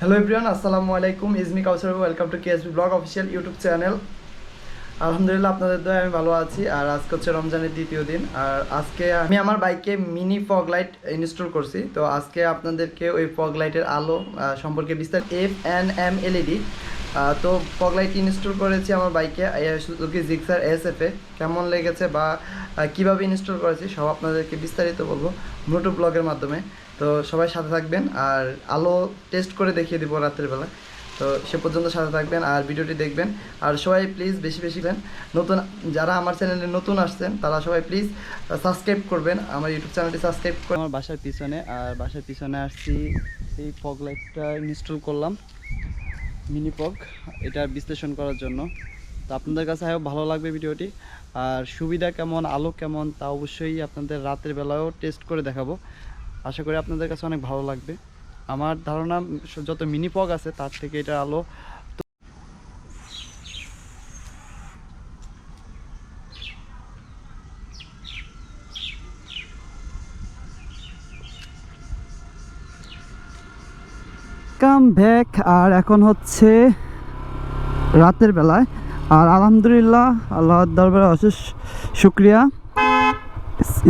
Hello everyone, আসসালামু আলাইকুম। Md.kawsar, welcome to KSB blog official YouTube channel. আলহামদুলিল্লাহ আপনাদের দয়ায় আমি ভালো আছি। আর আজকে হচ্ছে রমজানের দ্বিতীয় দিন। আর আজকে আমি আমার বাইকে মিনি ফগ লাইট ইনস্টল করছি। তো আজকে আপনাদেরকে ওই ফগ লাইটের আলো সম্পর্কে বিস্তারিত FNMLED তো ফগ লাইট ইনস্টল করেছি আমার বাইকে সুজুকি জিক্সার এসএফে। কেমন লেগেছে বা কীভাবে ইনস্টল করেছি সব আপনাদেরকে বিস্তারিত বলবো ব্লুটুথ ব্লগের মাধ্যমে। তো সবাই সাথে থাকবেন আর আলো টেস্ট করে দেখিয়ে দিব রাত্রের বেলা। তো সে পর্যন্ত সাথে থাকবেন আর ভিডিওটি দেখবেন। আর সবাই প্লিজ বেশি বেশি নতুন যারা আমার চ্যানেলে নতুন আসছেন তারা সবাই প্লিজ সাবস্ক্রাইব করবেন, আমার ইউটিউব চ্যানেলটি সাবস্ক্রাইব করে। আমার বাসার পিছনে বাসার পিছনে আসছি, এই ফগ লাইটটা ইনস্টল করলাম মিনি ফগ, এটা বিশ্লেষণ করার জন্য। তো আপনাদের কাছে ভালো লাগবে ভিডিওটি। আর সুবিধা কেমন, আলো কেমন তা অবশ্যই আপনাদের রাতের বেলাও টেস্ট করে দেখাবো। আশা করি আপনাদের কাছে অনেক ভালো লাগবে। আমার ধারণা যত মিনি ফগ আছে তার থেকে এটা আলো কাম ব্যাক। আর এখন হচ্ছে রাতের বেলায়। আর আলহামদুলিল্লাহ আল্লাহর দরবারে অশেষ শুকরিয়া,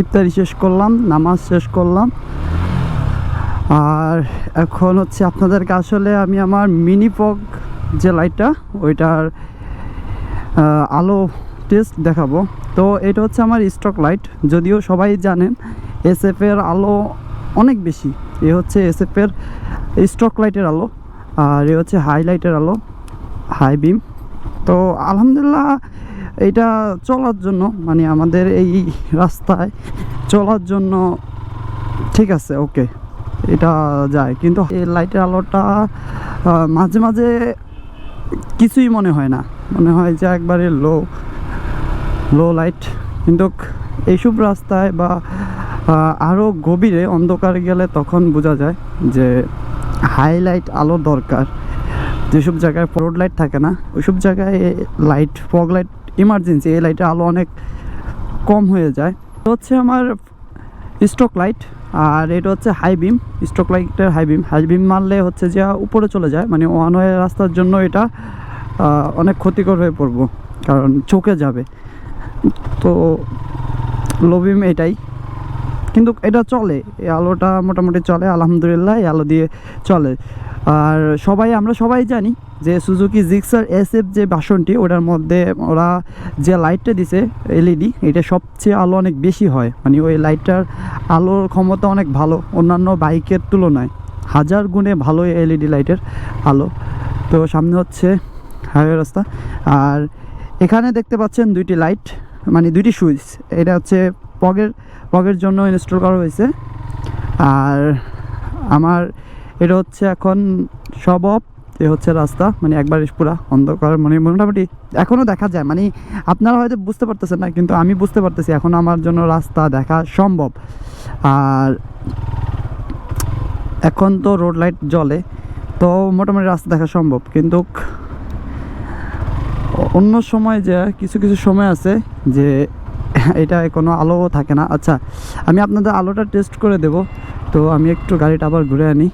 ইফতারি শেষ করলাম, নামাজ শেষ করলাম। আর এখন হচ্ছে আপনাদেরকে আসলে আমি আমার মিনি ফগ যে লাইটটা ওইটার আলো টেস্ট দেখাবো। তো এটা হচ্ছে আমার স্টক লাইট, যদিও সবাই জানেন এসএফের আলো অনেক বেশি। এ হচ্ছে এসএফের স্টক লাইটের আলো, আর এ হচ্ছে হাইলাইটের আলো, হাই বিম। তো আলহামদুলিল্লাহ এটা চলার জন্য, মানে আমাদের এই রাস্তায় চলার জন্য ঠিক আছে, ওকে, এটা যায়। কিন্তু এই লাইটের আলোটা মাঝে মাঝে কিছুই মনে হয় না, মনে হয় যে একবারে লো লাইট। কিন্তু এইসব রাস্তায় বা আরও গভীরে অন্ধকার গেলে তখন বোঝা যায় যে হাইলাইট আলো দরকার। যেসব জায়গায় রোড লাইট থাকে না ওইসব জায়গায় লাইট, ফগ লাইট ইমার্জেন্সি, এই লাইটের আলো অনেক কম হয়ে যায়। তো হচ্ছে আমার স্টক লাইট, আর এটা হচ্ছে হাই বিম। স্টক লাইটের হাই বিম মারলে হচ্ছে যে উপরে চলে যায়, মানে ওয়ান ওয়ে রাস্তার জন্য এটা অনেক ক্ষতিকর হয়ে পড়বো, কারণ চোখে যাবে। তো লো বিম এটাই, কিন্তু এটা চলে, এই আলোটা মোটামুটি চলে আলহামদুলিল্লাহ, এই আলো দিয়ে চলে। আর আমরা সবাই জানি যে সুজুকি জিক্সার এসএফ যে ভার্সনটি, ওটার মধ্যে ওরা যে লাইটটা দিছে এলইডি, এটা সবচেয়ে আলো অনেক বেশি হয়, মানে ওই লাইটটার আলোর ক্ষমতা অনেক ভালো, অন্যান্য বাইকের তুলনায় 1000 গুণে ভালো এলইডি লাইটের আলো। তো সামনে হচ্ছে হাইওয়ে রাস্তা, আর এখানে দেখতে পাচ্ছেন দুইটি লাইট, মানে দুইটি সুইচ। এটা হচ্ছে পগের জন্য ইনস্টল করা হয়েছে। আর আমার এটা হচ্ছে এখন সব অফ, এ হচ্ছে রাস্তা, মানে একবার পুরা অন্ধকার, মানে মোটামুটি এখনও দেখা যায়, মানে আপনারা হয়তো বুঝতে পারতেছেন না, কিন্তু আমি বুঝতে পারতেছি এখন আমার জন্য রাস্তা দেখা সম্ভব। আর এখন তো রোড লাইট জ্বলে, তো মোটামুটি রাস্তা দেখা সম্ভব। কিন্তু অন্য সময় যে কিছু সময় আছে যে এটা কোনো আলো থাকে না। আচ্ছা, আমি আপনাদের আলোটা টেস্ট করে দেব। তো আমি একটু গাড়িটা আবার ঘুরে আনি,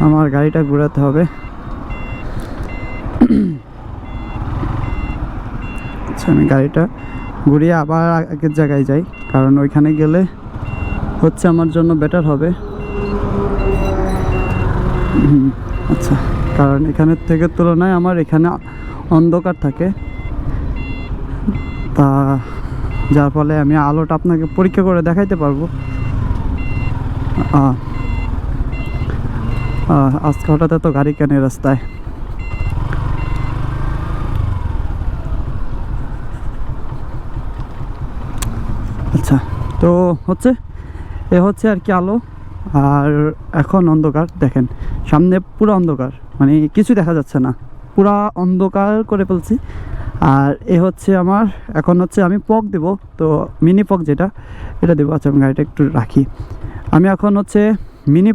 আমার গাড়িটা ঘোরাতে হবে। আচ্ছা, আমি গাড়িটা ঘুরিয়ে আবার আগের জায়গায় যাই, কারণ ওইখানে গেলে হচ্ছে আমার জন্য বেটার হবে। আচ্ছা, কারণ এখানের থেকে তুলনায় আমার এখানে অন্ধকার থাকে, তা যার ফলে আমি আলোটা আপনাকে পরীক্ষা করে দেখাইতে পারবো। আজকে হঠাৎ তো গাড়ি কেনে রাস্তায়। আচ্ছা, তো হচ্ছে আর কি আলো। আর এখন অন্ধকার, দেখেন সামনে পুরো অন্ধকার, মানে কিছু দেখা যাচ্ছে না, পুরা অন্ধকার করে ফেলছি। আর হচ্ছে আমার এখন হচ্ছে আমি ফগ দেব, তো মিনি ফগ যেটা এটা দেবো। আচ্ছা, আমি গাড়িটা একটু রাখি, আমি এখন হচ্ছে মিনি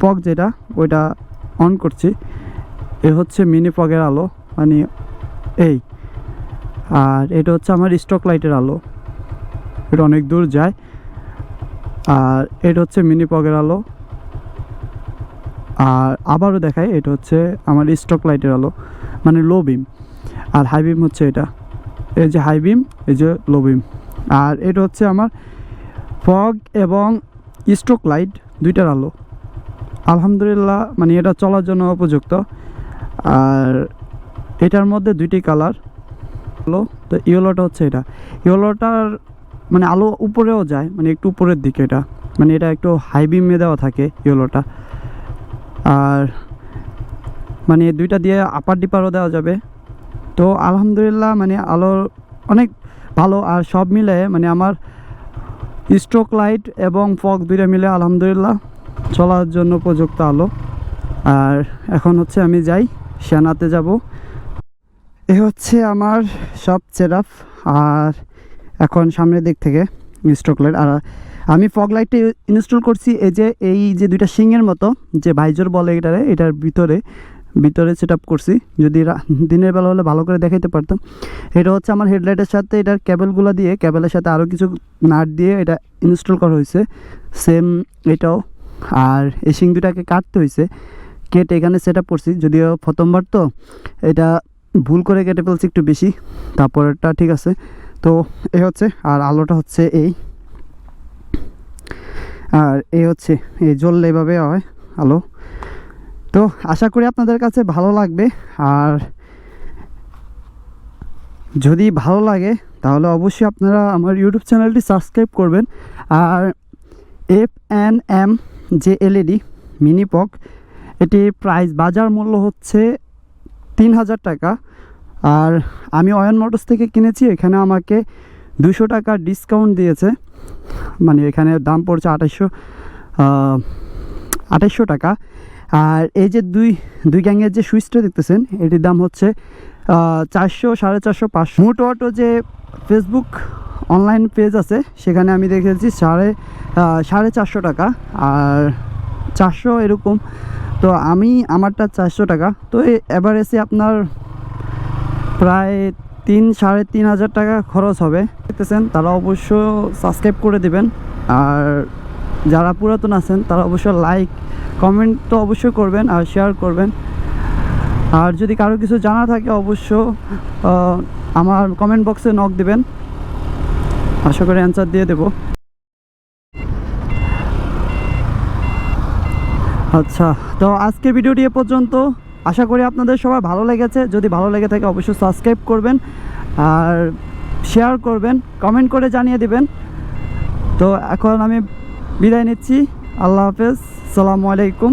ফগ যেটা ওইটা অন করছি। হচ্ছে মিনি ফগের আলো, মানে এই। আর এটা হচ্ছে আমার স্টক লাইটের আলো, এটা অনেক দূর যায়। আর এটা হচ্ছে মিনি ফগের আলো, আর আবারও দেখাই, এটা হচ্ছে আমার স্টক লাইটের আলো, মানে লো বিম। আর হাই বিম হচ্ছে এটা, এই যে হাই বিম, এই যে লো বিম। আর এটা হচ্ছে আমার ফগ এবং স্ট্রোক লাইট দুইটার আলো। আলহামদুলিল্লাহ, মানে এটা চলার জন্য উপযুক্ত। আর এটার মধ্যে দুইটি কালার হলো। তো ইয়েলোটা হচ্ছে এটা, ইয়েলোটার মানে আলো উপরেও যায়, মানে একটু উপরের দিকে এটা, মানে এটা একটু হাই বিমে দেওয়া থাকে ইয়েলোটা। আর মানে দুইটা দিয়ে আপার ডিপারও দেওয়া যাবে। তো আলহামদুলিল্লাহ, মানে আলোর অনেক ভালো। আর সব মিলে মানে আমার স্ট্রোক লাইট এবং ফগ দুইটা মিলে আলহামদুলিল্লাহ চলার জন্য উপযুক্ত আলো। আর এখন হচ্ছে আমি যাই, সেনাতে যাব। এ হচ্ছে আমার সব সেটআপ। আর এখন সামনের দিক থেকে স্ট্রোক লাইট। আর আমি ফগ লাইটটা ইনস্টল করছি এই যে দুইটা শিংয়ের মতো যে ভাইজর বলে এটার ভিতরে সেটআপ করছি। যদি দিনের বেলা হলে ভালো করে দেখাইতে পারতাম। এটা হচ্ছে আমার হেডলাইটের সাথে এটার কেবলগুলো দিয়ে, কেবলের সাথে আরও কিছু নাট দিয়ে এটা ইনস্টল করা হয়েছে, সেম এটাও। আর এই শিং দুটাকে কাটতে হয়েছে, কেটে এখানে সেটআপ করছি। যদিও প্রথমবার তো এটা ভুল করে কেটে ফেলছি একটু বেশি, তারপরটা ঠিক আছে। তো এই হচ্ছে, আর আলোটা হচ্ছে এই, আর এই হচ্ছে এই জ্বললে এভাবে হয় আলো। তো আশা করি আপনাদের কাছে ভালো লাগবে। আর যদি ভালো লাগে তাহলে অবশ্যই আপনারা আমার ইউটিউব চ্যানেলটি সাবস্ক্রাইব করবেন। আর FNMLED মিনি পক, এটির প্রাইস বাজার মূল্য হচ্ছে 3000 টাকা। আর আমি অয়ন মোটরস থেকে কিনেছি, এখানে আমাকে 200 টাকা ডিসকাউন্ট দিয়েছে, মানে এখানে দাম পড়ছে 2800 টাকা। আর এই যে দুই গ্যাংয়ের যে সুইচটা দেখতেছেন, এটির দাম হচ্ছে 400, 450, 500। মোট অটো যে ফেসবুক অনলাইন পেজ আছে, সেখানে আমি দেখেছি 450 টাকা আর 400 এরকম। তো আমারটা 400 টাকা। তো এভারেজে আপনার প্রায় 3-3.5 টাকা খরচ হবে। দেখতেছেন, তারা অবশ্য সাবস্ক্রাইব করে দেবেন। আর যারা পুরাতন আছেন তারা অবশ্য লাইক কমেন্ট তো অবশ্যই করবেন আর শেয়ার করবেন। আর যদি কারো কিছু জানা থাকে অবশ্য আমার কমেন্ট বক্সে নক দিবেন, আশা করি অ্যান্সার দিয়ে দেব। আচ্ছা, তো আজকের ভিডিওটি এ পর্যন্ত। আশা করি আপনাদের সবার ভালো লেগেছে। যদি ভালো লেগে থাকে অবশ্যই সাবস্ক্রাইব করবেন আর শেয়ার করবেন, কমেন্ট করে জানিয়ে দিবেন। তো এখন আমি বিদায় নিচ্ছি। আল্লাহ হাফেজ, আসসালামু আলাইকুম।